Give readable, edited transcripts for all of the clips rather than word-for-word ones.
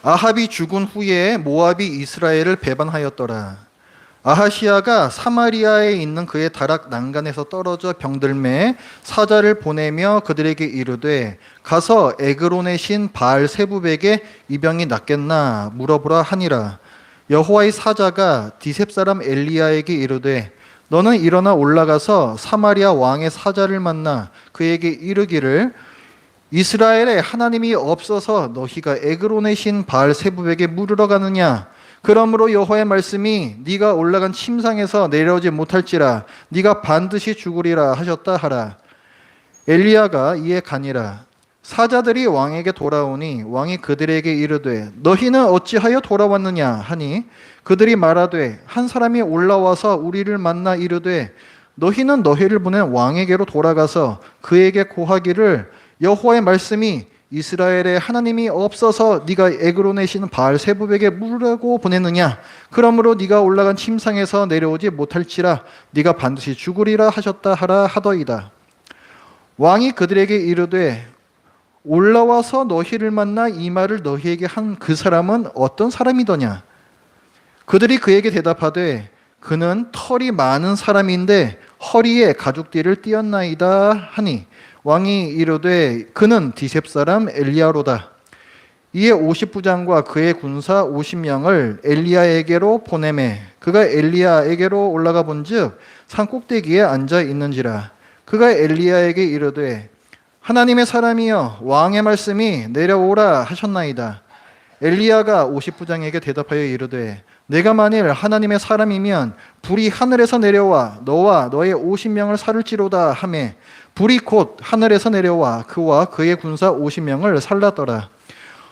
아합이 죽은 후에 모압이 이스라엘을 배반하였더라. 아하시아가 사마리아에 있는 그의 다락 난간에서 떨어져 병들매 사자를 보내며 그들에게 이르되 가서 에그론의 신 바알 세부백에 이 병이 낫겠나 물어보라 하니라. 여호와의 사자가 디셉 사람 엘리야에게 이르되 너는 일어나 올라가서 사마리아 왕의 사자를 만나 그에게 이르기를 이스라엘에 하나님이 없어서 너희가 에그론의 신 바알 세부백에 물으러 가느냐. 그러므로 여호와의 말씀이 네가 올라간 침상에서 내려오지 못할지라 네가 반드시 죽으리라 하셨다 하라. 엘리야가 이에 가니라. 사자들이 왕에게 돌아오니 왕이 그들에게 이르되 너희는 어찌하여 돌아왔느냐 하니 그들이 말하되 한 사람이 올라와서 우리를 만나 이르되 너희는 너희를 보낸 왕에게로 돌아가서 그에게 고하기를 여호와의 말씀이 이스라엘에 하나님이 없어서 네가 에그론의 신 바알 세부백에 물으라고 보냈느냐. 그러므로 네가 올라간 침상에서 내려오지 못할지라 네가 반드시 죽으리라 하셨다 하라 하더이다. 왕이 그들에게 이르되 올라와서 너희를 만나 이 말을 너희에게 한 그 사람은 어떤 사람이더냐. 그들이 그에게 대답하되 그는 털이 많은 사람인데 허리에 가죽띠를 띠었나이다 하니 왕이 이르되 그는 디셉 사람 엘리야로다. 이에 50부장과 그의 군사 50명을 엘리야에게로 보내매 그가 엘리야에게로 올라가 본즉 산 꼭대기에 앉아 있는지라. 그가 엘리야에게 이르되 하나님의 사람이여 왕의 말씀이 내려오라 하셨나이다. 엘리야가 50부장에게 대답하여 이르되 내가 만일 하나님의 사람이면 불이 하늘에서 내려와 너와 너의 50명을 살을지로다 하매 불이 곧 하늘에서 내려와 그와 그의 군사 50명을 살랐더라.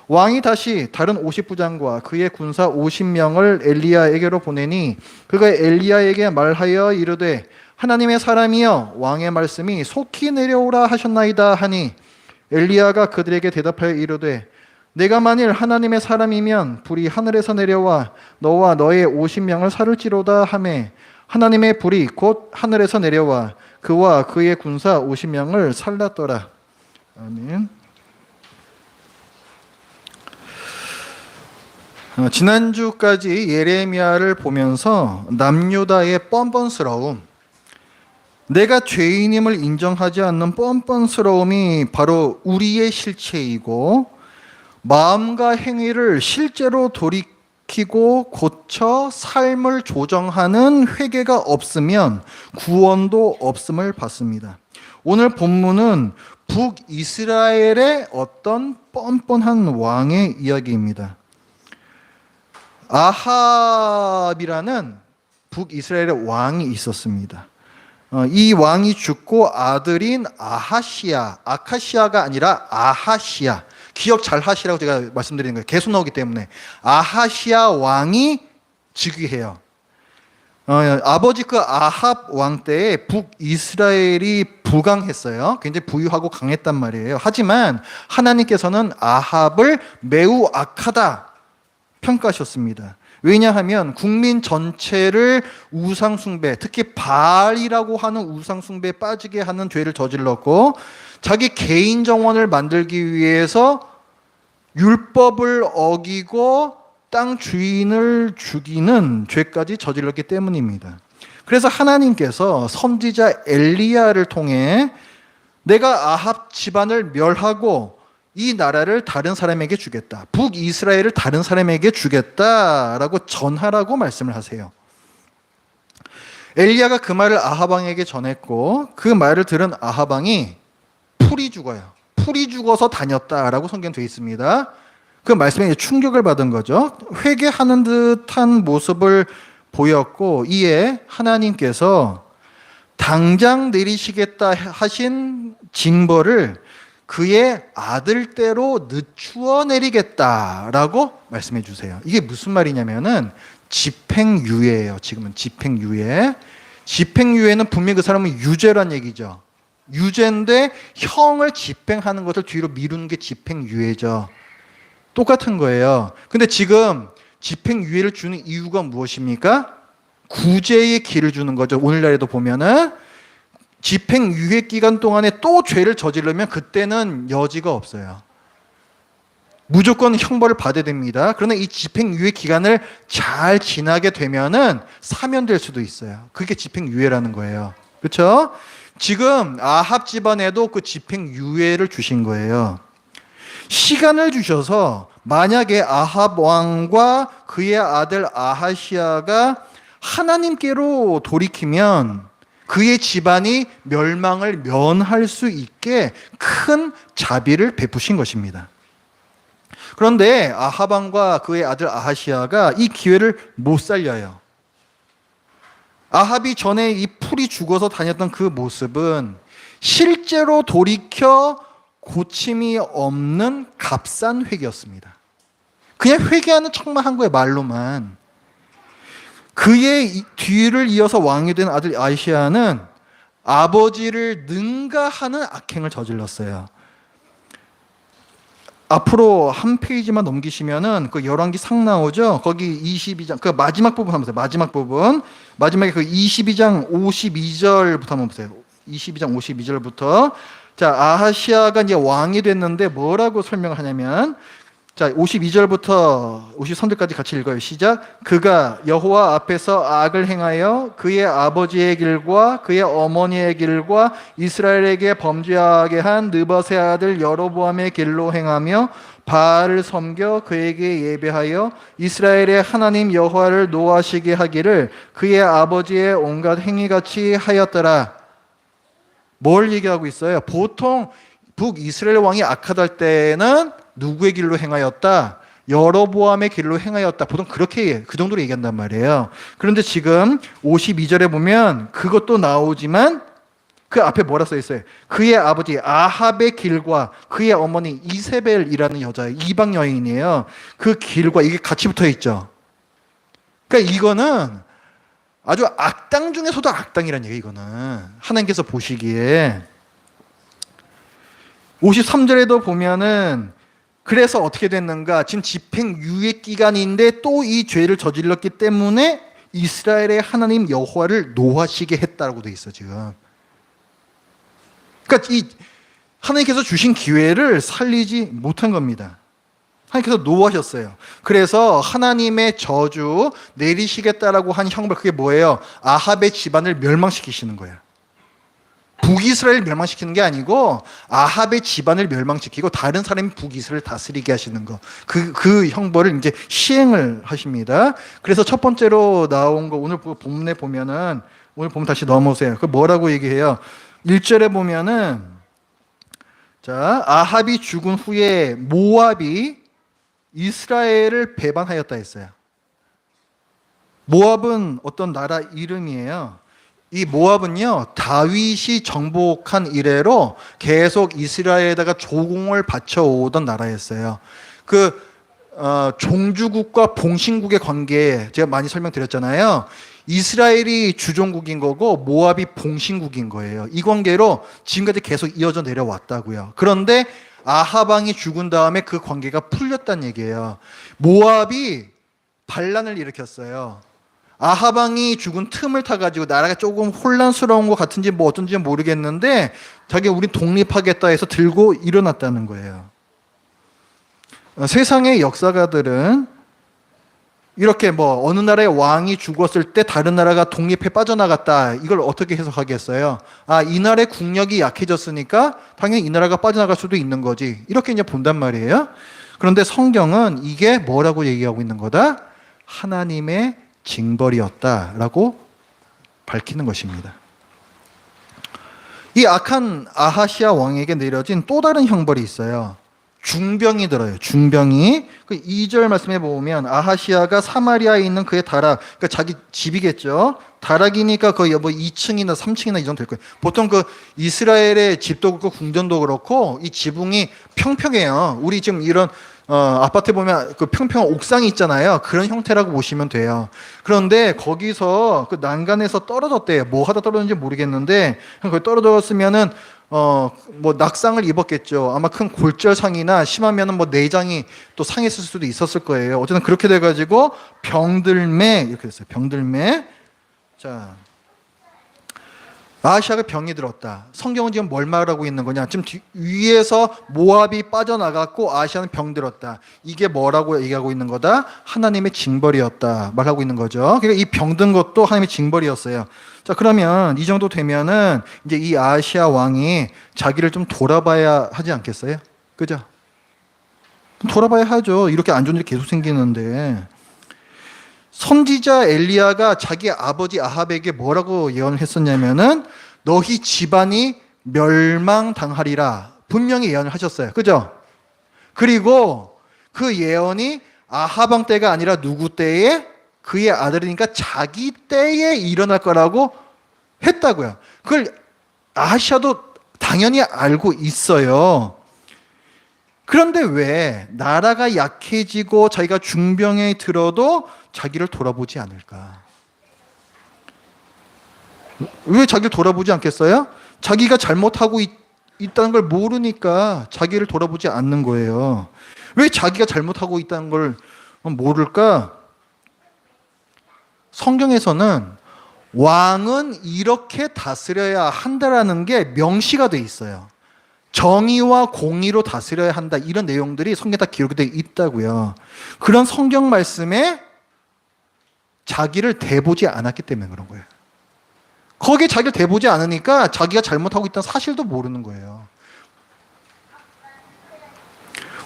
왕이 다시 다른 50부장과 그의 군사 50명을 엘리야에게로 보내니 그가 엘리야에게 말하여 이르되 하나님의 사람이여 왕의 말씀이 속히 내려오라 하셨나이다 하니 엘리야가 그들에게 대답하여 이르되 내가 만일 하나님의 사람이면 불이 하늘에서 내려와 너와 너의 50명을 살을지로다 하매 하나님의 불이 곧 하늘에서 내려와 그와 그의 군사 50명을 살랐더라. 아멘. 지난주까지 예레미야를 보면서 남유다의 뻔뻔스러움, 내가 죄인임을 인정하지 않는 뻔뻔스러움이 바로 우리의 실체이고 마음과 행위를 실제로 돌이키고 고쳐 삶을 조정하는 회개가 없으면 구원도 없음을 받습니다. 오늘 본문은 북이스라엘의 어떤 뻔뻔한 왕의 이야기입니다. 아합이라는 북이스라엘의 왕이 있었습니다. 이 왕이 죽고 아들인 아카시아가 아니라 아하시아. 기억 잘 하시라고 제가 말씀드리는 거예요. 계속 나오기 때문에. 아하시아 왕이 즉위해요. 아버지 그 아합 왕 때에 북이스라엘이 부강했어요. 굉장히 부유하고 강했단 말이에요. 하지만 하나님께서는 아합을 매우 악하다 평가하셨습니다. 왜냐하면 국민 전체를 우상숭배, 특히 바알이라고 하는 우상숭배에 빠지게 하는 죄를 저질렀고 자기 개인 정원을 만들기 위해서 율법을 어기고 땅 주인을 죽이는 죄까지 저질렀기 때문입니다. 그래서 하나님께서 선지자 엘리야를 통해 내가 아합 집안을 멸하고 이 나라를 다른 사람에게 주겠다. 북이스라엘을 다른 사람에게 주겠다라고 전하라고 말씀을 하세요. 엘리야가 그 말을 아합 왕에게 전했고 그 말을 들은 아합 왕이 풀이 죽어요. 풀이 죽어서 다녔다라고 성경에 되어 있습니다. 그 말씀에 충격을 받은 거죠. 회개하는 듯한 모습을 보였고 이에 하나님께서 당장 내리시겠다 하신 징벌을 그의 아들 때로 늦추어 내리겠다라고 말씀해 주세요. 이게 무슨 말이냐면은 집행유예예요. 지금은 집행유예. 집행유예는 분명히 그 사람은 유죄란 얘기죠. 유죄인데 형을 집행하는 것을 뒤로 미루는 게 집행유예죠. 똑같은 거예요. 근데 지금 집행유예를 주는 이유가 무엇입니까? 구제의 길을 주는 거죠. 오늘날에도 보면은 집행유예 기간 동안에 또 죄를 저지르면 그때는 여지가 없어요. 무조건 형벌을 받아야 됩니다. 그러나 이 집행유예 기간을 잘 지나게 되면은 사면될 수도 있어요. 그게 집행유예라는 거예요. 그렇죠? 지금 아합 집안에도 그 집행유예를 주신 거예요. 시간을 주셔서 만약에 아합 왕과 그의 아들 아하시아가 하나님께로 돌이키면 그의 집안이 멸망을 면할 수 있게 큰 자비를 베푸신 것입니다. 그런데 아합 왕과 그의 아들 아하시아가 이 기회를 못 살려요. 아합이 전에 이 풀이 죽어서 다녔던 그 모습은 실제로 돌이켜 고침이 없는 값싼 회개였습니다. 그냥 회개하는 척만 한 거예요, 말로만. 그의 뒤를 이어서 왕이 된 아들 아하시아는 아버지를 능가하는 악행을 저질렀어요. 앞으로 한 페이지만 넘기시면은 그 열왕기 상 나오죠. 거기 22장 그 마지막 부분 한번 보세요. 마지막 부분. 마지막에 그 22장 52절부터 한번 보세요. 22장 52절부터. 자, 아하시아가 이제 왕이 됐는데 뭐라고 설명을 하냐면 자, 52절부터 53절까지 같이 읽어요. 시작. 그가 여호와 앞에서 악을 행하여 그의 아버지의 길과 그의 어머니의 길과 이스라엘에게 범죄하게 한 느밧의 아들 여로보암의 길로 행하며 바알을 섬겨 그에게 예배하여 이스라엘의 하나님 여호와를 노하시게 하기를 그의 아버지의 온갖 행위같이 하였더라. 뭘 얘기하고 있어요? 보통 북이스라엘 왕이 악하다 때는 누구의 길로 행하였다? 여로보암의 길로 행하였다. 보통 그렇게 그 정도로 얘기한단 말이에요. 그런데 지금 52절에 보면 그것도 나오지만 그 앞에 뭐라 써 있어요? 그의 아버지 아합의 길과 그의 어머니 이세벨이라는 여자, 이방 여인이에요. 그 길과 이게 같이 붙어 있죠. 그러니까 이거는 아주 악당 중에서도 악당이라는 얘기예요. 이거는 하나님께서 보시기에 53절에도 보면은 그래서 어떻게 됐는가? 지금 집행유예 기간인데 또 이 죄를 저질렀기 때문에 이스라엘의 하나님 여호와를 노하시게 했다고 돼 있어 지금. 그러니까 이 하나님께서 주신 기회를 살리지 못한 겁니다. 하나님께서 노하셨어요. 그래서 하나님의 저주 내리시겠다라고 한 형벌 그게 뭐예요? 아합의 집안을 멸망시키시는 거야. 북이스라엘을 멸망시키는 게 아니고 아합의 집안을 멸망시키고 다른 사람이 북이스라엘을 다스리게 하시는 거. 그 형벌을 이제 시행을 하십니다. 그래서 첫 번째로 나온 거 오늘 본문에 보면은 오늘 보면 다시 넘어오세요. 그 뭐라고 얘기해요? 1절에 보면은 자, 아합이 죽은 후에 모압이 이스라엘을 배반하였다 했어요. 모압은 어떤 나라 이름이에요. 이 모압은요, 다윗이 정복한 이래로 계속 이스라엘에다가 조공을 바쳐오던 나라였어요. 종주국과 봉신국의 관계 제가 많이 설명드렸잖아요. 이스라엘이 주종국인 거고 모압이 봉신국인 거예요. 이 관계로 지금까지 계속 이어져 내려왔다고요. 그런데 아합 왕이 죽은 다음에 그 관계가 풀렸다는 얘기예요. 모압이 반란을 일으켰어요. 아합 왕이 죽은 틈을 타가지고 나라가 조금 혼란스러운 것 같은지 뭐 어떤지 모르겠는데 자기 우리 독립하겠다 해서 들고 일어났다는 거예요. 세상의 역사가들은 이렇게 뭐 어느 나라의 왕이 죽었을 때 다른 나라가 독립해 빠져나갔다. 이걸 어떻게 해석하겠어요? 아, 이 나라의 국력이 약해졌으니까 당연히 이 나라가 빠져나갈 수도 있는 거지. 이렇게 이제 본단 말이에요. 그런데 성경은 이게 뭐라고 얘기하고 있는 거다? 하나님의 징벌이었다라고 밝히는 것입니다. 이 악한 아하시아 왕에게 내려진 또 다른 형벌이 있어요. 중병이 들어요. 중병이. 그 2절 말씀해 보면 아하시아가 사마리아에 있는 그의 다락, 그러니까 자기 집이겠죠. 다락이니까 거의 뭐 2층이나 3층이나 이 정도 될 거예요. 보통 그 이스라엘의 집도 그렇고 궁전도 그렇고 이 지붕이 평평해요. 우리 지금 이런 아파트 보면 그 평평한 옥상이 있잖아요. 그런 형태라고 보시면 돼요. 그런데 거기서 그 난간에서 떨어졌대요. 뭐 하다 떨어졌는지 모르겠는데 거기 떨어졌으면은 뭐 낙상을 입었겠죠. 아마 큰 골절상이나 심하면은 뭐 내장이 또 상했을 수도 있었을 거예요. 어쨌든 그렇게 돼가지고 병들매 이렇게 됐어요. 병들매. 자, 아하시아가 병이 들었다. 성경은 지금 뭘 말하고 있는 거냐? 지금 위에서 모압이 빠져나갔고 아하시아는 병 들었다. 이게 뭐라고 얘기하고 있는 거다? 하나님의 징벌이었다 말하고 있는 거죠. 그러니까 이 병든 것도 하나님의 징벌이었어요. 자, 그러면 이 정도 되면은 이제 이 아하시아 왕이 자기를 좀 돌아봐야 하지 않겠어요? 그죠? 돌아봐야 하죠. 이렇게 안 좋은 일이 계속 생기는데. 선지자 엘리야가 자기 아버지 아합에게 뭐라고 예언을 했었냐면은 너희 집안이 멸망당하리라 분명히 예언을 하셨어요. 그죠? 그리고 그 예언이 아합 왕 때가 아니라 누구 때에? 그의 아들이니까 자기 때에 일어날 거라고 했다고요. 그걸 아하시아도 당연히 알고 있어요. 그런데 왜 나라가 약해지고 자기가 중병에 들어도 자기를 돌아보지 않을까? 왜 자기를 돌아보지 않겠어요? 자기가 잘못하고 있다는 걸 모르니까 자기를 돌아보지 않는 거예요. 왜 자기가 잘못하고 있다는 걸 모를까? 성경에서는 왕은 이렇게 다스려야 한다라는 게 명시가 돼 있어요. 정의와 공의로 다스려야 한다. 이런 내용들이 성경에 다 기록되어 있다고요. 그런 성경 말씀에 자기를 대보지 않았기 때문에 그런 거예요. 거기에 자기를 대보지 않으니까 자기가 잘못하고 있다는 사실도 모르는 거예요.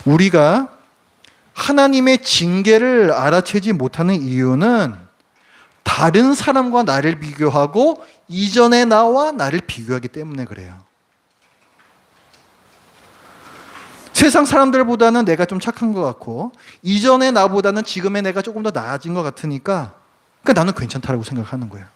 우리가 하나님의 징계를 알아채지 못하는 이유는 다른 사람과 나를 비교하고 이전의 나와 나를 비교하기 때문에 그래요. 세상 사람들보다는 내가 좀 착한 것 같고 이전의 나보다는 지금의 내가 조금 더 나아진 것 같으니까 그러니까 나는 괜찮다라고 생각하는 거예요.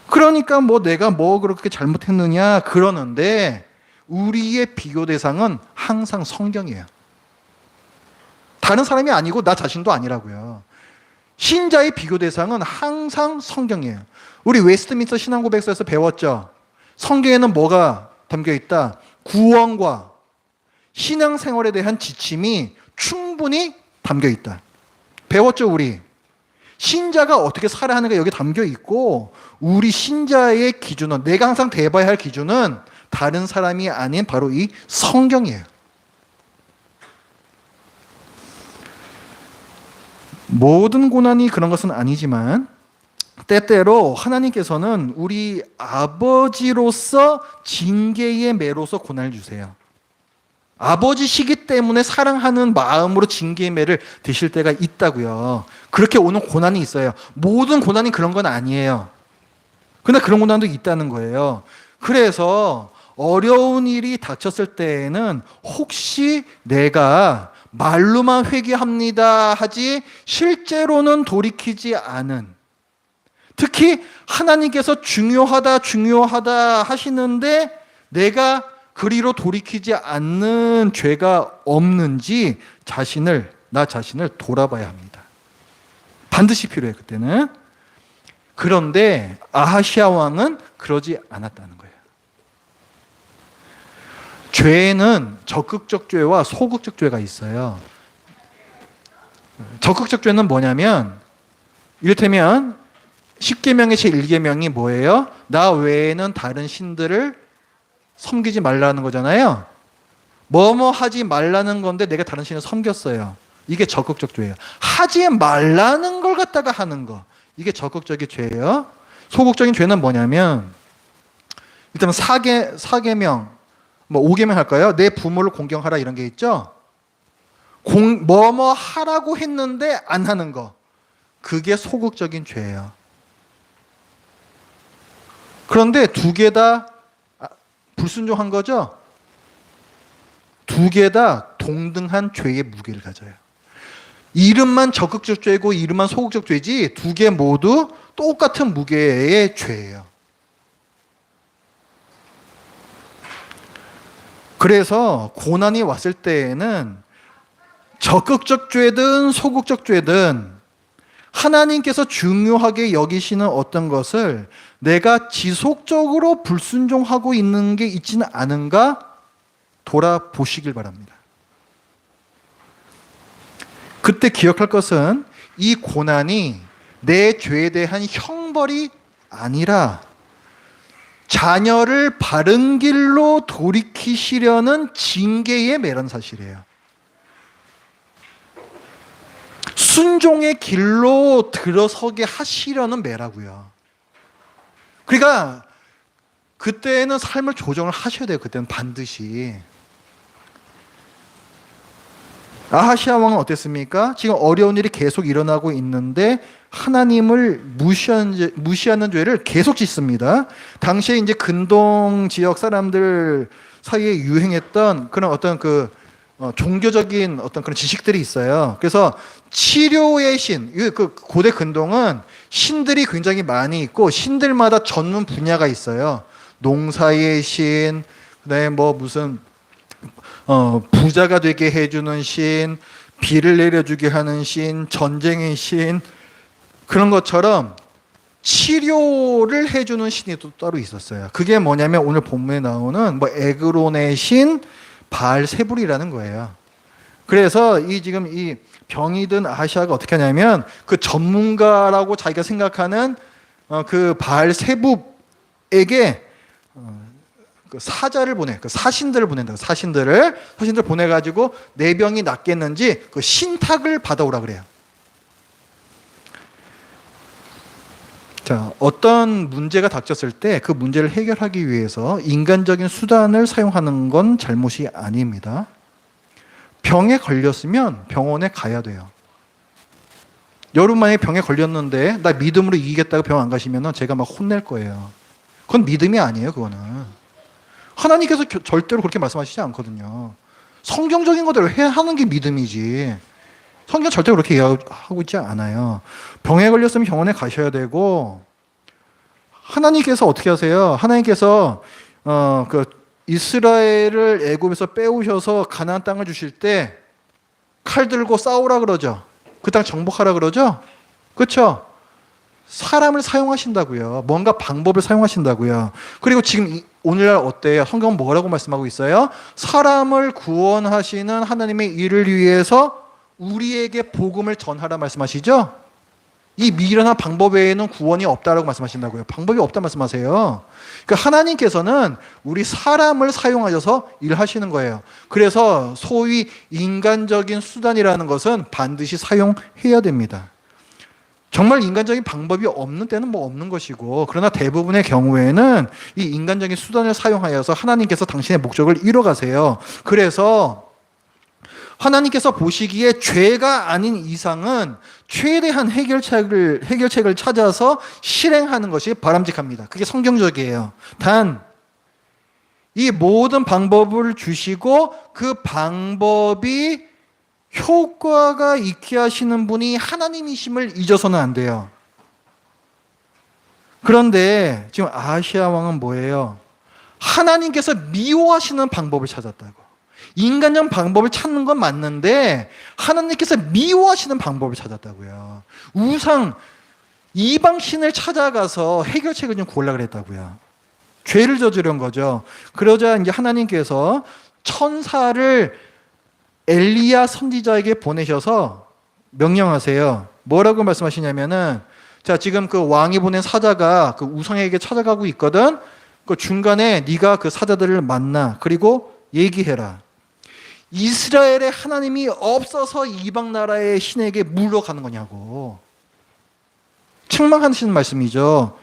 그러니까 뭐 내가 뭐 그렇게 잘못했느냐 그러는데 우리의 비교 대상은 항상 성경이에요. 다른 사람이 아니고 나 자신도 아니라고요. 신자의 비교 대상은 항상 성경이에요. 우리 웨스트민스터 신앙고백서에서 배웠죠. 성경에는 뭐가 담겨 있다? 구원과 신앙생활에 대한 지침이 충분히 담겨 있다. 배웠죠, 우리. 신자가 어떻게 살아야 하는가 여기 담겨 있고 우리 신자의 기준은 내가 항상 대봐야 할 기준은 다른 사람이 아닌 바로 이 성경이에요. 모든 고난이 그런 것은 아니지만 때때로 하나님께서는 우리 아버지로서 징계의 매로서 고난을 주세요. 아버지시기 때문에 사랑하는 마음으로 징계의 매를 드실 때가 있다고요. 그렇게 오는 고난이 있어요. 모든 고난이 그런 건 아니에요. 그러나 그런 고난도 있다는 거예요. 그래서 어려운 일이 닥쳤을 때에는 혹시 내가 말로만 회개합니다 하지 실제로는 돌이키지 않은, 특히 하나님께서 중요하다 하시는데 내가 그리로 돌이키지 않는 죄가 없는지 나 자신을 돌아봐야 합니다. 반드시 필요해요, 그때는. 그런데 아하시아 왕은 그러지 않았다는 거예요. 죄에는 적극적 죄와 소극적 죄가 있어요. 적극적 죄는 뭐냐면 이를테면 10계명의 제1계명이 뭐예요? 나 외에는 다른 신들을 섬기지 말라는 거잖아요. 뭐뭐 하지 말라는 건데 내가 다른 신을 섬겼어요. 이게 적극적 죄예요. 하지 말라는 걸 갖다가 하는 거. 이게 적극적인 죄예요. 소극적인 죄는 뭐냐면 일단 4계명, 뭐 5계명 할까요? 내 부모를 공경하라 이런 게 있죠. 뭐뭐 하라고 했는데 안 하는 거. 그게 소극적인 죄예요. 그런데 두 개 다 불순종한 거죠? 두 개 다 동등한 죄의 무게를 가져요. 이름만 적극적 죄고 이름만 소극적 죄지 두 개 모두 똑같은 무게의 죄예요. 그래서 고난이 왔을 때에는 적극적 죄든 소극적 죄든 하나님께서 중요하게 여기시는 어떤 것을 내가 지속적으로 불순종하고 있는 게 있지는 않은가 돌아보시길 바랍니다. 그때 기억할 것은 이 고난이 내 죄에 대한 형벌이 아니라 자녀를 바른 길로 돌이키시려는 징계의 매라는 사실이에요. 순종의 길로 들어서게 하시려는 매라고요. 그러니까 그때는 삶을 조정을 하셔야 돼요. 그때는 반드시. 아하시아 왕은 어땠습니까? 지금 어려운 일이 계속 일어나고 있는데 하나님을 무시하는 죄를 계속 짓습니다. 당시에 이제 근동 지역 사람들 사이에 유행했던 그런 어떤 종교적인 어떤 그런 지식들이 있어요. 그래서 치료의 신, 그 고대 근동은 신들이 굉장히 많이 있고 신들마다 전문 분야가 있어요. 농사의 신, 그다음에 뭐 무슨 부자가 되게 해주는 신, 비를 내려주게 하는 신, 전쟁의 신, 그런 것처럼 치료를 해주는 신이 또 따로 있었어요. 그게 뭐냐면 오늘 본문에 나오는 뭐 에그론의 신, 바알세불이라는 거예요. 그래서 지금 이 병이 든 아하시아가 어떻게 하냐면 그 전문가라고 자기가 생각하는 그 바알세불에게 그 사자를 그 사신들을 보낸다. 사신들 보내가지고 내 병이 낫겠는지 그 신탁을 받아오라 그래요. 자, 어떤 문제가 닥쳤을 때 그 문제를 해결하기 위해서 인간적인 수단을 사용하는 건 잘못이 아닙니다. 병에 걸렸으면 병원에 가야 돼요. 여러분 만약에 병에 걸렸는데 나 믿음으로 이기겠다고 병 안 가시면 제가 막 혼낼 거예요. 그건 믿음이 아니에요. 그거는 하나님께서 절대로 그렇게 말씀하시지 않거든요. 성경적인 것대로 해야 하는 게 믿음이지. 성경 절대 그렇게 이야기하고 있지 않아요. 병에 걸렸으면 병원에 가셔야 되고, 하나님께서 어떻게 하세요? 하나님께서 그 이스라엘을 애굽에서 빼오셔서 가나안 땅을 주실 때 칼 들고 싸우라 그러죠. 그 땅 정복하라 그러죠. 그렇죠? 사람을 사용하신다고요. 뭔가 방법을 사용하신다고요. 그리고 지금 오늘날 어때요? 성경은 뭐라고 말씀하고 있어요? 사람을 구원하시는 하나님의 일을 위해서 우리에게 복음을 전하라 말씀하시죠? 이 미련한 방법 외에는 구원이 없다라고 말씀하신다고요. 방법이 없다 말씀하세요. 그러니까 하나님께서는 우리 사람을 사용하셔서 일하시는 거예요. 그래서 소위 인간적인 수단이라는 것은 반드시 사용해야 됩니다. 정말 인간적인 방법이 없는 때는 뭐 없는 것이고, 그러나 대부분의 경우에는 이 인간적인 수단을 사용하여서 하나님께서 당신의 목적을 이뤄가세요. 그래서 하나님께서 보시기에 죄가 아닌 이상은 최대한 해결책을 찾아서 실행하는 것이 바람직합니다. 그게 성경적이에요. 단, 이 모든 방법을 주시고 그 방법이 효과가 있게 하시는 분이 하나님이심을 잊어서는 안 돼요. 그런데 지금 아하시아 왕은 뭐예요? 하나님께서 미워하시는 방법을 찾았다고. 인간적 방법을 찾는 건 맞는데 하나님께서 미워하시는 방법을 찾았다고요. 우상, 이방신을 찾아가서 해결책을 좀 구하려고 그랬다고요. 죄를 저지른 거죠. 그러자 이제 하나님께서 천사를 엘리야 선지자에게 보내셔서 명령하세요. 뭐라고 말씀하시냐면은, 자, 지금 그 왕이 보낸 사자가 그 우상에게 찾아가고 있거든. 그 중간에 네가 그 사자들을 만나. 그리고 얘기해라. 이스라엘의 하나님이 없어서 이방 나라의 신에게 물러가는 거냐고. 책망하시는 말씀이죠.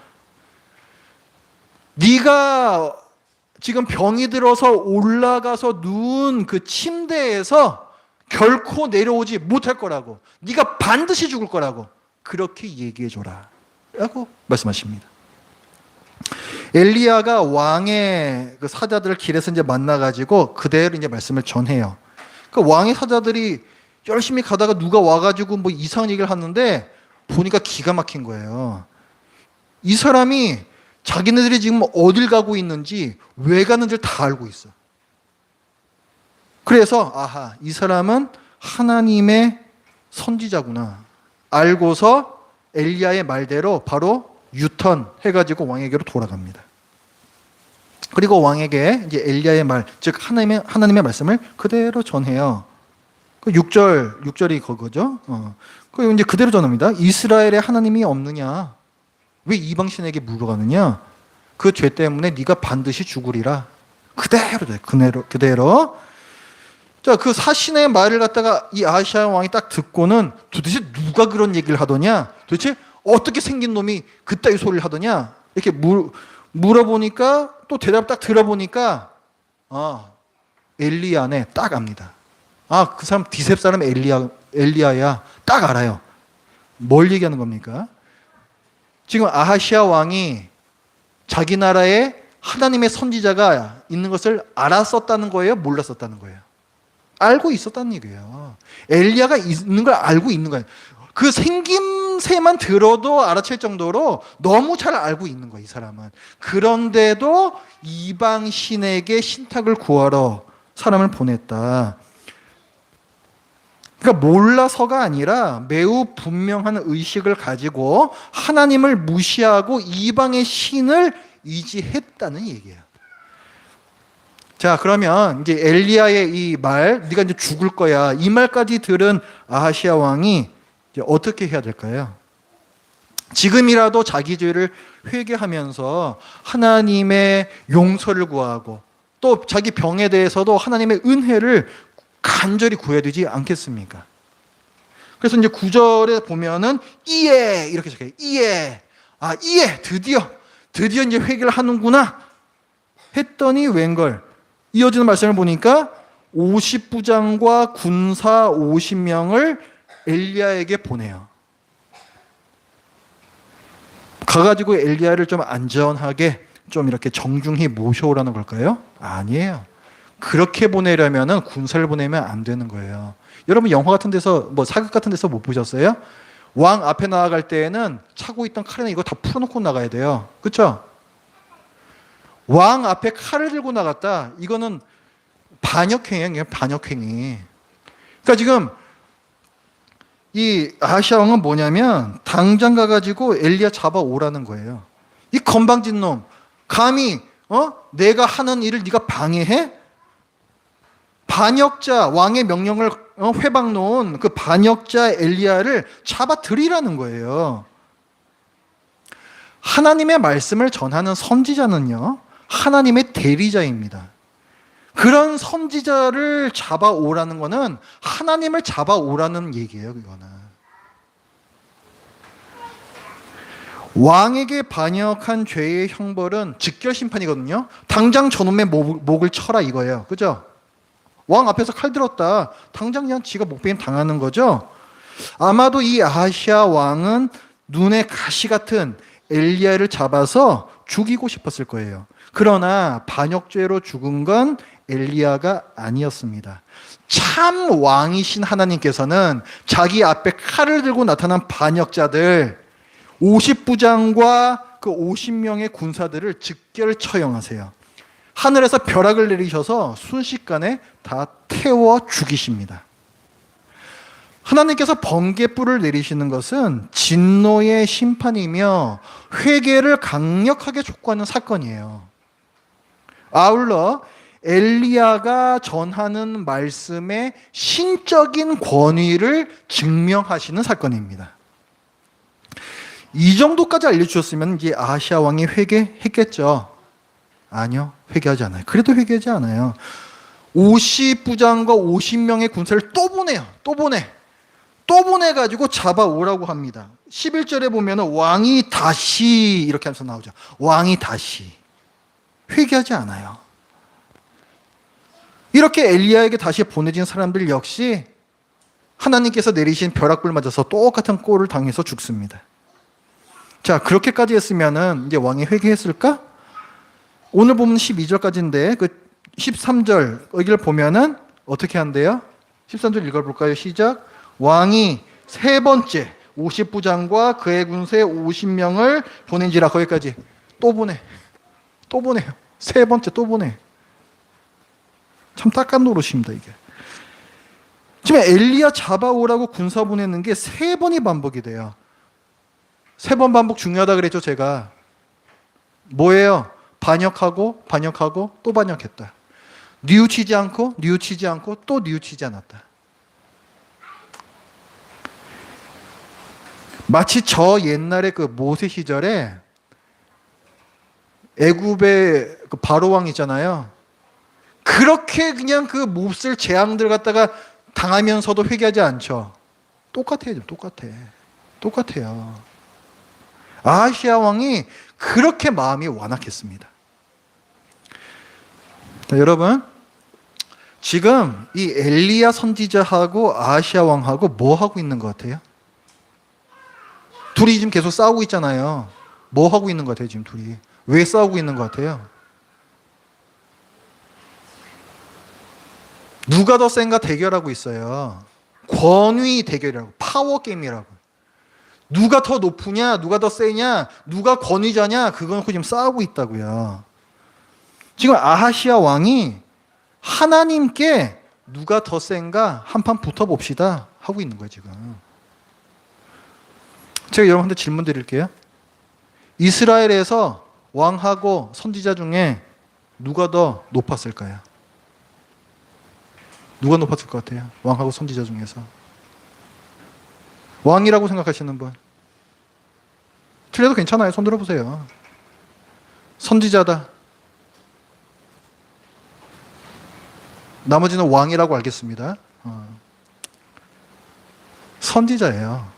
네가 지금 병이 들어서 올라가서 누운 그 침대에서 결코 내려오지 못할 거라고. 네가 반드시 죽을 거라고. 그렇게 얘기해 줘라 라고 말씀하십니다. 엘리야가 왕의 그 사자들을 길에서 이제 만나가지고 그대로 이제 말씀을 전해요. 그 왕의 사자들이 열심히 가다가 누가 와가지고 뭐 이상한 얘기를 하는데 보니까 기가 막힌 거예요. 이 사람이 자기네들이 지금 어딜 가고 있는지 왜 가는지를 다 알고 있어. 그래서 아하, 이 사람은 하나님의 선지자구나 알고서 엘리야의 말대로 바로 유턴 해가지고 왕에게로 돌아갑니다. 그리고 왕에게 이제 엘리야의 말, 즉 하나님의 말씀을 그대로 전해요. 그 6절이 그거죠. 그리고 이제 그대로 전합니다. 이스라엘의 하나님이 없느냐? 왜 이방신에게 물러가느냐? 그 죄 때문에 네가 반드시 죽으리라. 그대로 돼. 그대로. 자, 그 사신의 말을 갖다가 이 아하시아 왕이 딱 듣고는 도대체 누가 그런 얘기를 하더냐? 도대체 어떻게 생긴 놈이 그따위 소리를 하더냐? 이렇게 물어보니까 또 대답 딱 들어보니까 엘리야네 딱 압니다. 그 사람 디셉 사람 엘리야야. 딱 알아요. 뭘 얘기하는 겁니까? 지금 아하시아 왕이 자기 나라에 하나님의 선지자가 있는 것을 알았었다는 거예요? 몰랐었다는 거예요? 알고 있었다는 얘기예요. 엘리야가 있는 걸 알고 있는 거예요. 그 생김새만 들어도 알아챌 정도로 너무 잘 알고 있는 거예요, 이 사람은. 그런데도 이방 신에게 신탁을 구하러 사람을 보냈다. 그러니까 몰라서가 아니라 매우 분명한 의식을 가지고 하나님을 무시하고 이방의 신을 의지했다는 얘기예요. 자, 그러면 이제 엘리야의 이 말, 네가 이제 죽을 거야. 이 말까지 들은 아하시아 왕이 이제 어떻게 해야 될까요? 지금이라도 자기 죄를 회개하면서 하나님의 용서를 구하고 또 자기 병에 대해서도 하나님의 은혜를 간절히 구해야 되지 않겠습니까? 그래서 이제 9절에 보면은 이에 이렇게 시작해요. 이에 드디어 이제 회개를 하는구나 했더니 웬걸 이어지는 말씀을 보니까 50부장과 군사 50명을 엘리야에게 보내요. 가가지고 엘리야를 좀 안전하게 좀 이렇게 정중히 모셔오라는 걸까요? 아니에요. 그렇게 보내려면은 군사를 보내면 안 되는 거예요. 여러분 영화 같은 데서 뭐 사극 같은 데서 못 보셨어요? 왕 앞에 나아갈 때에는 차고 있던 칼이나 이거 다 풀어놓고 나가야 돼요. 그렇죠? 왕 앞에 칼을 들고 나갔다. 이거는 반역행위예요. 반역행위. 그러니까 지금 이 아하시아 왕은 뭐냐면 당장 가가지고 엘리야 잡아오라는 거예요. 이 건방진 놈, 감히 내가 하는 일을 네가 방해해? 반역자, 왕의 명령을 회방 놓은 그 반역자 엘리야를 잡아들이라는 거예요. 하나님의 말씀을 전하는 선지자는요, 하나님의 대리자입니다. 그런 선지자를 잡아오라는 거는 하나님을 잡아오라는 얘기예요, 그거는. 왕에게 반역한 죄의 형벌은 즉결 심판이거든요. 당장 저놈의 목을 쳐라 이거예요. 그죠? 왕 앞에서 칼 들었다. 당장 그냥 지가 목베임 당하는 거죠. 아마도 이 아하시아 왕은 눈에 가시 같은 엘리야를 잡아서 죽이고 싶었을 거예요. 그러나 반역죄로 죽은 건 엘리야가 아니었습니다. 참 왕이신 하나님께서는 자기 앞에 칼을 들고 나타난 반역자들 50부장과 그 50명의 군사들을 즉결 처형하세요. 하늘에서 벼락을 내리셔서 순식간에 다 태워 죽이십니다. 하나님께서 번개불을 내리시는 것은 진노의 심판이며 회개를 강력하게 촉구하는 사건이에요. 아울러 엘리야가 전하는 말씀의 신적인 권위를 증명하시는 사건입니다. 이 정도까지 알려주셨으면 이제 아하시아 왕이 회개했겠죠. 아니요, 회개하지 않아요. 그래도 회개하지 않아요. 50부장과 50명의 군사를 또 보내요. 또 보내가지고 잡아오라고 합니다. 11절에 보면 왕이 다시 이렇게 하면서 나오죠. 왕이 다시. 회개하지 않아요. 이렇게 엘리야에게 다시 보내진 사람들 역시 하나님께서 내리신 벼락불 맞아서 똑같은 꼴을 당해서 죽습니다. 자, 그렇게까지 했으면은 이제 왕이 회개했을까? 오늘 보면 12절까지인데 그 13절 여기를 보면은 어떻게 한대요? 13절 읽어볼까요? 시작. 왕이 세 번째 50부장과 그의 군세 50명을 보낸지라. 거기까지 또 보내요. 세 번째 또 보내. 참 딱한 노릇입니다 이게. 지금 엘리야 잡아오라고 군사 보내는 게 세 번이 반복이 돼요. 세 번 반복 중요하다 그랬죠 제가. 뭐예요? 반역하고 또 반역했다. 뉘우치지 않고 또 뉘우치지 않았다. 마치 저 옛날에 그 모세 시절에 애굽의 그 바로 왕 있잖아요. 그렇게 그냥 그 몹쓸 재앙들 갖다가 당하면서도 회개하지 않죠. 똑같아요. 똑같아요. 아하시아 왕이 그렇게 마음이 완악했습니다. 자, 여러분, 지금 이 엘리야 선지자하고 아하시아 왕하고 뭐 하고 있는 것 같아요? 둘이 지금 계속 싸우고 있잖아요. 뭐 하고 있는 것 같아요, 지금 둘이? 왜 싸우고 있는 것 같아요? 누가 더 센가 대결하고 있어요. 권위 대결이라고, 파워 게임이라고. 누가 더 높으냐, 누가 더 세냐, 누가 권위자냐, 그거 놓고 지금 싸우고 있다고요. 지금 아하시아 왕이 하나님께 누가 더 센가 한판 붙어봅시다 하고 있는 거예요, 지금. 제가 여러분한테 질문 드릴게요. 이스라엘에서 왕하고 선지자 중에 누가 더 높았을까요? 누가 높았을 것 같아요? 왕하고 선지자 중에서. 왕이라고 생각하시는 분? 틀려도 괜찮아요. 손 들어보세요. 선지자다. 나머지는 왕이라고 알겠습니다. 선지자예요.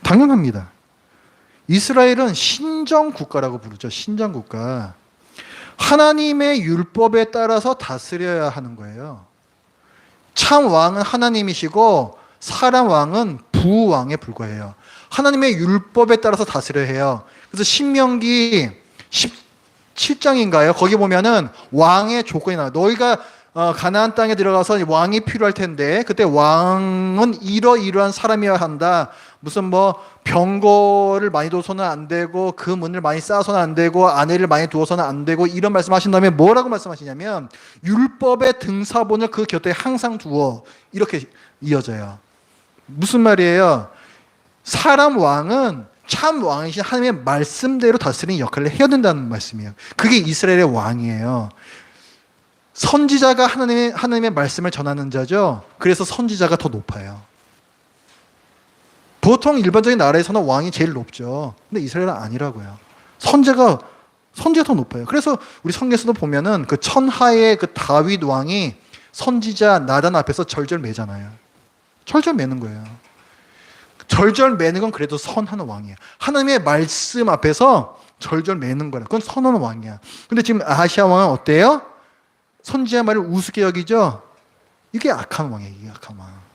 당연합니다. 이스라엘은 신정국가라고 부르죠. 신정국가. 하나님의 율법에 따라서 다스려야 하는 거예요. 참 왕은 하나님이시고 사람 왕은 부왕에 불과해요. 하나님의 율법에 따라서 다스려야 해요. 그래서 신명기 17장인가요? 거기 보면은 왕의 조건이 나와요. 너희가 가나안 땅에 들어가서 왕이 필요할 텐데 그때 왕은 이러이러한 사람이어야 한다. 무슨 뭐 병거를 많이 둬서는 안 되고 그 문을 많이 쌓아서는 안 되고 아내를 많이 두어서는 안 되고 이런 말씀하신 다음에 뭐라고 말씀하시냐면 율법의 등사본을 그 곁에 항상 두어 이렇게 이어져요. 무슨 말이에요? 사람 왕은 참 왕이신 하나님의 말씀대로 다스리는 역할을 해야 된다는 말씀이에요. 그게 이스라엘의 왕이에요. 선지자가 하나님의 말씀을 전하는 자죠. 그래서 선지자가 더 높아요. 보통 일반적인 나라에서는 왕이 제일 높죠. 근데 이스라엘은 아니라고요. 선지자가 더 높아요. 그래서 우리 성경에서도 보면은 그 천하의 그 다윗 왕이 선지자 나단 앞에서 절절 매잖아요. 절절 매는 거예요. 절절 매는 건 그래도 선한 왕이에요. 하나님의 말씀 앞에서 절절 매는 거라. 그건 선한 왕이야. 근데 지금 아하시아 왕은 어때요? 선지자 말을 우습게 여기죠? 이게 악한 왕이에요. 이게 악한 왕.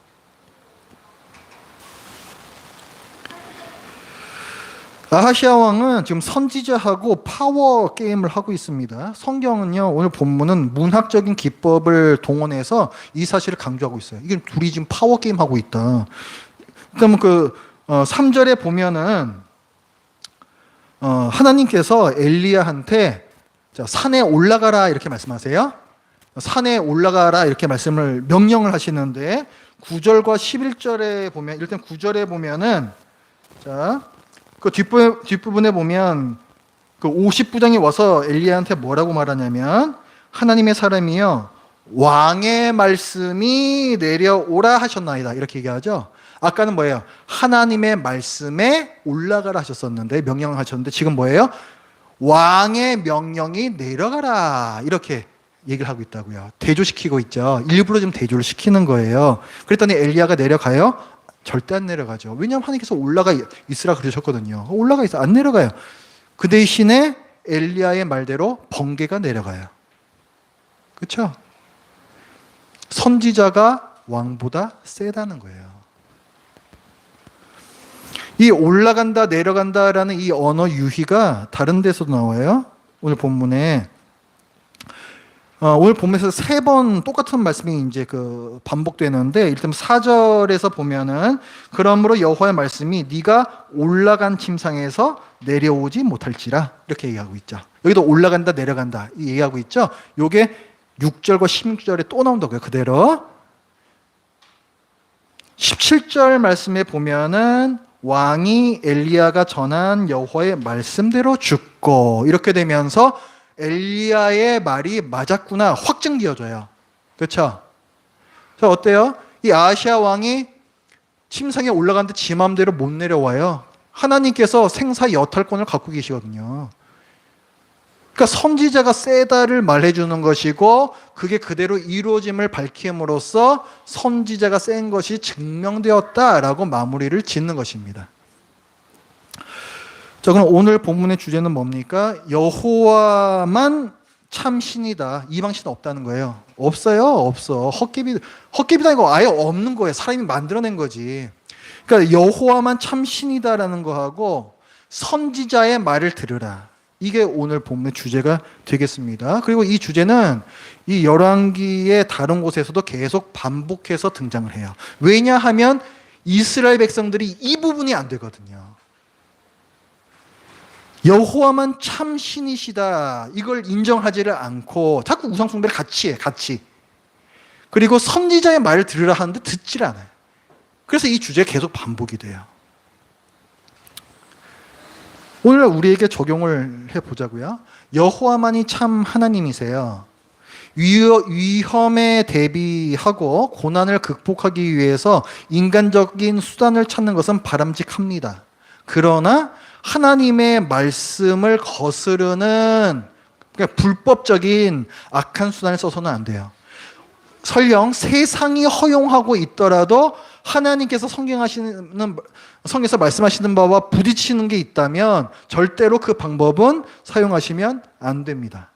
아하시아 왕은 지금 선지자하고 파워 게임을 하고 있습니다. 성경은요, 오늘 본문은 문학적인 기법을 동원해서 이 사실을 강조하고 있어요. 이게 둘이 지금 파워 게임 하고 있다. 그러면 3절에 보면은 하나님께서 엘리야한테 자, 산에 올라가라 이렇게 말씀하세요. 산에 올라가라 이렇게 명령을 하시는데 9절과 11절에 보면 일단 9절에 보면은 자, 그 뒷부분에 보면 그 50부장이 와서 엘리야한테 뭐라고 말하냐면 하나님의 사람이요 왕의 말씀이 내려오라 하셨나이다 이렇게 얘기하죠. 아까는 뭐예요? 하나님의 말씀에 올라가라 하셨었는데 명령을 하셨는데 지금 뭐예요? 왕의 명령이 내려가라 이렇게 얘기를 하고 있다고요. 대조시키고 있죠. 일부러 좀 대조를 시키는 거예요. 그랬더니 엘리야가 내려가요? 절대 안 내려가죠. 왜냐하면 하나님께서 올라가 있으라 그러셨거든요. 올라가 있어 안 내려가요. 그 대신에 엘리야의 말대로 번개가 내려가요. 그렇죠? 선지자가 왕보다 세다는 거예요. 이 올라간다 내려간다라는 이 언어 유희가 다른 데서도 나와요. 오늘 본문에 오늘 본문에서 3번 똑같은 말씀이 이제 반복되는데 일단 4절에서 보면은 그러므로 여호와의 말씀이 네가 올라간 침상에서 내려오지 못할지라 이렇게 얘기하고 있죠. 여기도 올라간다 내려간다 얘기하고 있죠. 요게 6절과 16절에 또 나온다고요. 그대로 17절 말씀에 보면은 왕이 엘리야가 전한 여호와의 말씀대로 죽고 이렇게 되면서 엘리야의 말이 맞았구나 확증되어져요. 그렇죠? 자, 어때요? 이 아하시아 왕이 침상에 올라갔는데 지 마음대로 못 내려와요. 하나님께서 생사 여탈권을 갖고 계시거든요. 그러니까 선지자가 세다를 말해주는 것이고 그게 그대로 이루어짐을 밝힘으로써 선지자가 센 것이 증명되었다라고 마무리를 짓는 것입니다. 자, 그럼 오늘 본문의 주제는 뭡니까? 여호와만 참 신이다. 이방 신 없다는 거예요. 없어요. 없어. 헛개비다 이거 아예 없는 거예요. 사람이 만들어낸 거지. 그러니까 여호와만 참 신이다라는 거하고 선지자의 말을 들으라. 이게 오늘 본문의 주제가 되겠습니다. 그리고 이 주제는 이 열왕기의 다른 곳에서도 계속 반복해서 등장을 해요. 왜냐하면 이스라엘 백성들이 이 부분이 안 되거든요. 여호와만 참 신이시다. 이걸 인정하지를 않고 자꾸 우상숭배를 같이 해. 같이. 그리고 선지자의 말을 들으라 하는데 듣질 않아요. 그래서 이 주제가 계속 반복이 돼요. 오늘 우리에게 적용을 해보자고요. 여호와만이 참 하나님이세요. 위험에 대비하고 고난을 극복하기 위해서 인간적인 수단을 찾는 것은 바람직합니다. 그러나 하나님의 말씀을 거스르는 그러니까 불법적인 악한 수단을 써서는 안 돼요. 설령 세상이 허용하고 있더라도 하나님께서 성경에서 말씀하시는 바와 부딪히는 게 있다면 절대로 그 방법은 사용하시면 안 됩니다.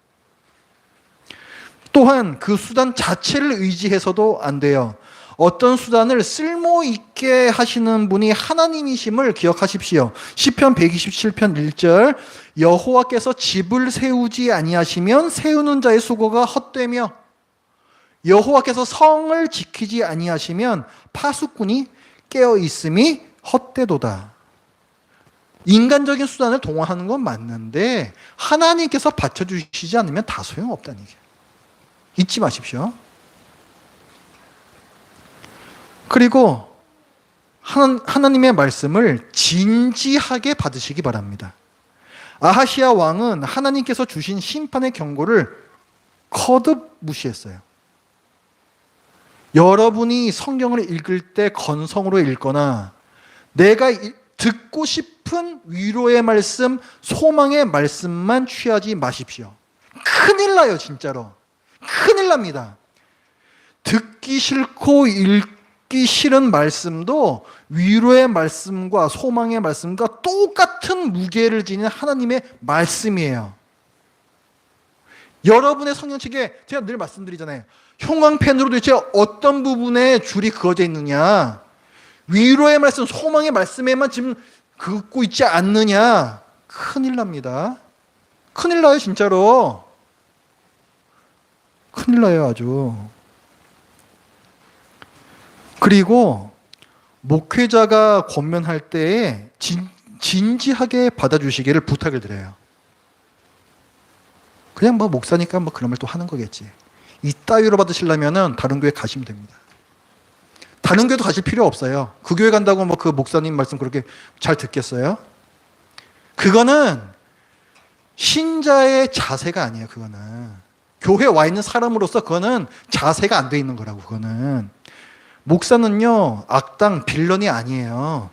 또한 그 수단 자체를 의지해서도 안 돼요. 어떤 수단을 쓸모있게 하시는 분이 하나님이심을 기억하십시오. 시편 127편 1절 여호와께서 집을 세우지 아니하시면 세우는 자의 수고가 헛되며 여호와께서 성을 지키지 아니하시면 파수꾼이 깨어있음이 헛되도다. 인간적인 수단을 동원하는 건 맞는데 하나님께서 받쳐주시지 않으면 다 소용없다는 얘기예요. 잊지 마십시오. 그리고 하나님의 말씀을 진지하게 받으시기 바랍니다. 아하시야 왕은 하나님께서 주신 심판의 경고를 거듭 무시했어요. 여러분이 성경을 읽을 때 건성으로 읽거나 내가 듣고 싶은 위로의 말씀, 소망의 말씀만 취하지 마십시오. 큰일 나요, 진짜로. 큰일 납니다. 듣기 싫고 읽기 싫은 말씀도 위로의 말씀과 소망의 말씀과 똑같은 무게를 지닌 하나님의 말씀이에요. 여러분의 성경책에 제가 늘 말씀드리잖아요. 형광펜으로 도대체 어떤 부분에 줄이 그어져 있느냐, 위로의 말씀, 소망의 말씀에만 지금 긋고 있지 않느냐. 큰일 납니다. 큰일 나요, 진짜로. 큰일 나요, 아주. 그리고 목회자가 권면할 때에 진지하게 받아주시기를 부탁을 드려요. 그냥 뭐 목사니까 뭐 그런 말 또 하는 거겠지. 이따위로 받으시려면은 다른 교회 가시면 됩니다. 다른 교회도 가실 필요 없어요. 그 교회 간다고 뭐 그 목사님 말씀 그렇게 잘 듣겠어요? 그거는 신자의 자세가 아니에요. 그거는 교회에 와 있는 사람으로서 그거는 자세가 안 돼 있는 거라고. 그거는 목사는요 악당 빌런이 아니에요.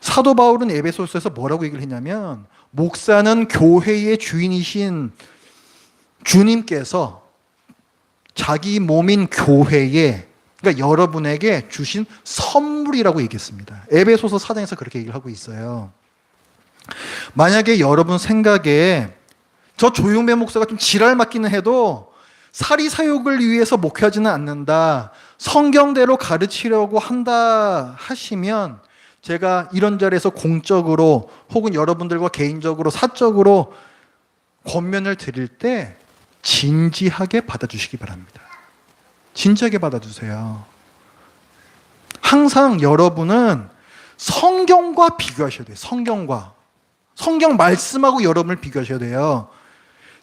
사도 바울은 에베소서에서 뭐라고 얘기를 했냐면 목사는 교회의 주인이신 주님께서 자기 몸인 교회에, 그러니까 여러분에게 주신 선물이라고 얘기했습니다. 에베소서 4장에서 그렇게 얘기를 하고 있어요. 만약에 여러분 생각에 저 조용배 목사가 좀 지랄 맞기는 해도 사리사욕을 위해서 목회하지는 않는다, 성경대로 가르치려고 한다 하시면 제가 이런 자리에서 공적으로 혹은 여러분들과 개인적으로 사적으로 권면을 드릴 때 진지하게 받아주시기 바랍니다. 진지하게 받아주세요. 항상 여러분은 성경과 비교하셔야 돼요. 성경 말씀하고 여러분을 비교하셔야 돼요.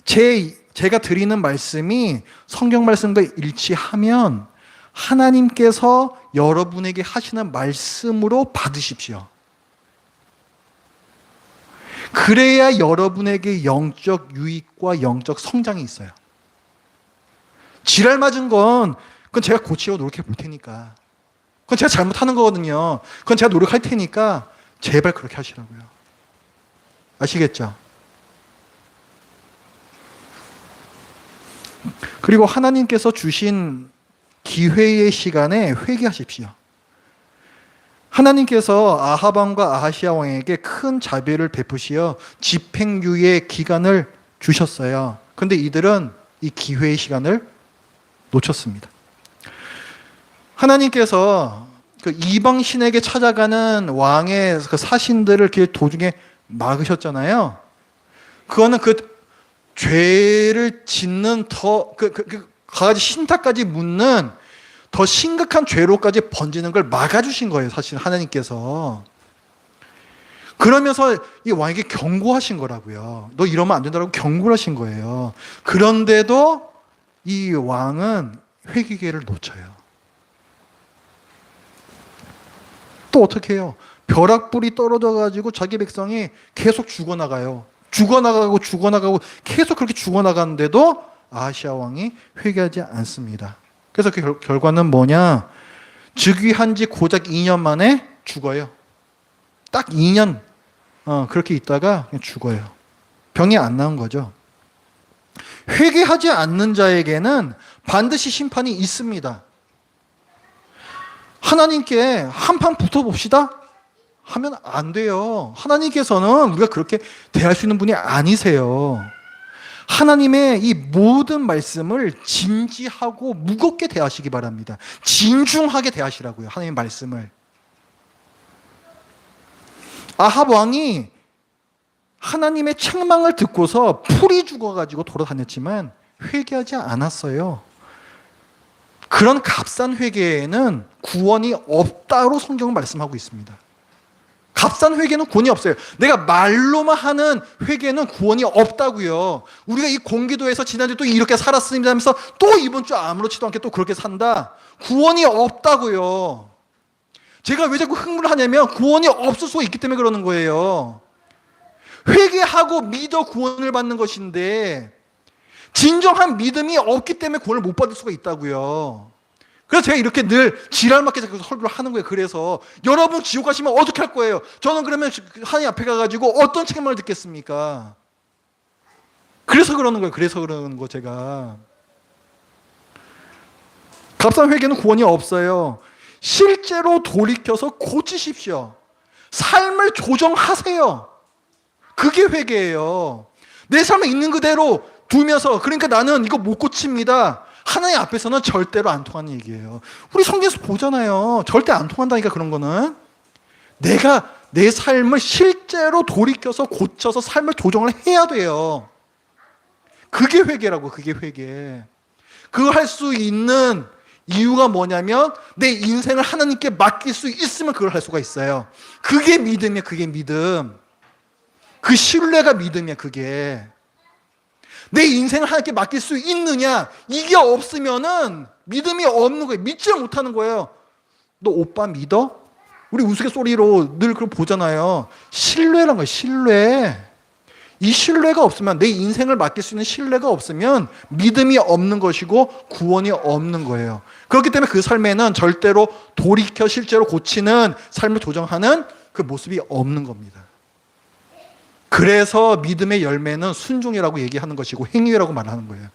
제가 드리는 말씀이 성경 말씀과 일치하면 하나님께서 여러분에게 하시는 말씀으로 받으십시오. 그래야 여러분에게 영적 유익과 영적 성장이 있어요. 지랄 맞은 건 그건 제가 고치려고 노력해 볼 테니까, 그건 제가 잘못하는 거거든요. 그건 제가 노력할 테니까 제발 그렇게 하시라고요. 아시겠죠? 그리고 하나님께서 주신 기회의 시간에 회개하십시오. 하나님께서 아합 왕과 아하시아 왕에게 큰 자비를 베푸시어 집행유예 기간을 주셨어요. 그런데 이들은 이 기회의 시간을 놓쳤습니다. 하나님께서 그 이방 신에게 찾아가는 왕의 그 사신들을 길 도중에 막으셨잖아요. 그거는 그 죄를 짓는 가지 신탁까지 묻는 더 심각한 죄로까지 번지는 걸 막아주신 거예요, 사실 하나님께서. 그러면서 이 왕에게 경고하신 거라고요. 너 이러면 안 된다고 경고를 하신 거예요. 그런데도 이 왕은 회개 기회를 놓쳐요. 또 어떻게 해요? 벼락불이 떨어져가지고 자기 백성이 계속 죽어나가요. 죽어나가고 계속 그렇게 죽어나가는데도 아하시아 왕이 회개하지 않습니다. 그래서 그 결과는 뭐냐? 즉위한 지 고작 2년 만에 죽어요. 딱 2년 그렇게 있다가 그냥 죽어요. 병이 안 나은 거죠. 회개하지 않는 자에게는 반드시 심판이 있습니다. 하나님께 한판 붙어봅시다 하면 안 돼요. 하나님께서는 우리가 그렇게 대할 수 있는 분이 아니세요. 하나님의 이 모든 말씀을 진지하고 무겁게 대하시기 바랍니다. 진중하게 대하시라고요, 하나님의 말씀을. 아합 왕이 하나님의 책망을 듣고서 풀이 죽어가지고 돌아다녔지만 회개하지 않았어요. 그런 값싼 회개에는 구원이 없다로 성경은 말씀하고 있습니다. 값싼 회개는 구원이 없어요. 내가 말로만 하는 회개는 구원이 없다고요. 우리가 이 공기도에서 지난주에 또 이렇게 살았습니다 하면서 또 이번 주 아무렇지도 않게 또 그렇게 산다. 구원이 없다고요. 제가 왜 자꾸 흥분을 하냐면 구원이 없을 수가 있기 때문에 그러는 거예요. 회개하고 믿어 구원을 받는 것인데 진정한 믿음이 없기 때문에 구원을 못 받을 수가 있다고요. 그래서 제가 이렇게 늘 지랄맞게 설교를 하는 거예요. 그래서 여러분 지옥 가시면 어떻게 할 거예요? 저는 그러면 하나님 앞에 가가지고 어떤 책망을 듣겠습니까? 그래서 그러는 거예요. 그래서 그러는 거 제가. 값싼 회개는 구원이 없어요. 실제로 돌이켜서 고치십시오. 삶을 조정하세요. 그게 회개예요. 내 삶을 있는 그대로 두면서 그러니까 나는 이거 못 고칩니다. 하나님 앞에서는 절대로 안 통하는 얘기예요. 우리 성경에서 보잖아요. 절대 안 통한다니까 그런 거는. 내가 내 삶을 실제로 돌이켜서 고쳐서 삶을 조정을 해야 돼요. 그게 회개라고. 그게 회개. 그거 할 수 있는 이유가 뭐냐면 내 인생을 하나님께 맡길 수 있으면 그걸 할 수가 있어요. 그게 믿음이에요. 그게 믿음. 그 신뢰가 믿음이야. 그게. 내 인생을 하나님께 맡길 수 있느냐? 이게 없으면은 믿음이 없는 거예요. 믿지 못하는 거예요. 너 오빠 믿어? 우리 우스갯소리로 늘 그걸 보잖아요. 신뢰란 거예요. 신뢰. 이 신뢰가 없으면, 내 인생을 맡길 수 있는 신뢰가 없으면 믿음이 없는 것이고 구원이 없는 거예요. 그렇기 때문에 그 삶에는 절대로 돌이켜 실제로 고치는 삶을 조정하는 그 모습이 없는 겁니다. 그래서 믿음의 열매는 순종이라고 얘기하는 것이고 행위라고 말하는 거예요.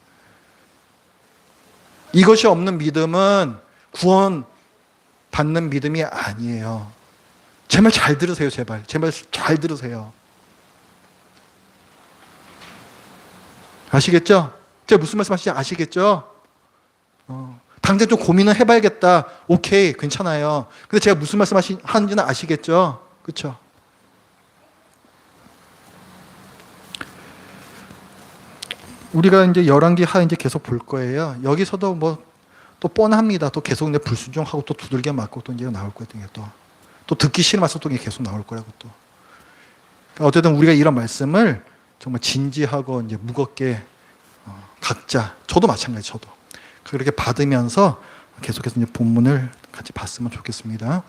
이것이 없는 믿음은 구원 받는 믿음이 아니에요. 제 말 잘 들으세요. 제발. 제 말 잘 들으세요. 아시겠죠? 제가 무슨 말씀 하시는지 아시겠죠? 당장 좀 고민을 해봐야겠다. 오케이, 괜찮아요. 근데 제가 무슨 말씀 하는지는 아시겠죠? 그렇죠? 우리가 이제 열왕기 하 이제 계속 볼 거예요. 여기서도 뭐 또 뻔합니다. 또 계속 이제 불순종하고 또 두들겨 맞고 또 이제 나올 거거든요. 또 듣기 싫은 말씀 또 계속 나올 거라고 또. 그러니까 어쨌든 우리가 이런 말씀을 정말 진지하고 이제 무겁게 각자, 저도 마찬가지, 저도 그렇게 받으면서 계속해서 이제 본문을 같이 봤으면 좋겠습니다.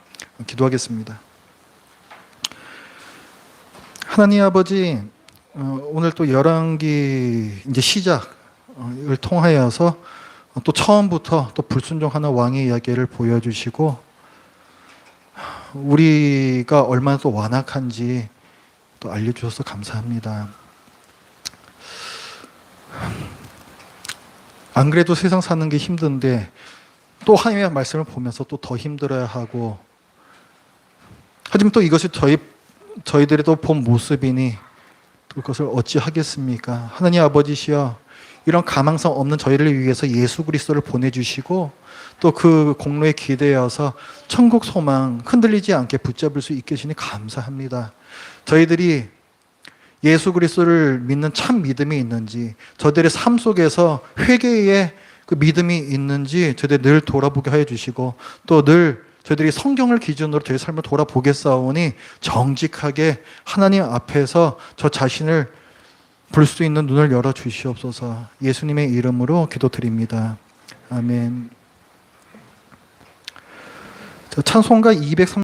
기도하겠습니다. 하나님 아버지, 오늘 또 열왕기 이제 시작을 통하여서 또 처음부터 또 불순종하는 왕의 이야기를 보여주시고 우리가 얼마나 또 완악한지 또 알려주셔서 감사합니다. 안 그래도 세상 사는 게 힘든데 또 하나님의 말씀을 보면서 또 더 힘들어야 하고, 하지만 또 이것이 저희들의 또 본 모습이니 또 그것을 어찌 하겠습니까? 하나님 아버지시여, 이런 가망성 없는 저희를 위해서 예수 그리스도를 보내주시고 또 그 공로에 기대어서 천국 소망 흔들리지 않게 붙잡을 수 있게 하시니 감사합니다. 저희들이 예수 그리스도를 믿는 참 믿음이 있는지, 저들의 삶 속에서 회개의 그 믿음이 있는지 저희들 늘 돌아보게 하여 주시고, 또 늘 저희들이 성경을 기준으로 저희 삶을 돌아보겠사오니 정직하게 하나님 앞에서 저 자신을 볼 수 있는 눈을 열어 주시옵소서. 예수님의 이름으로 기도드립니다. 아멘. 찬송가 203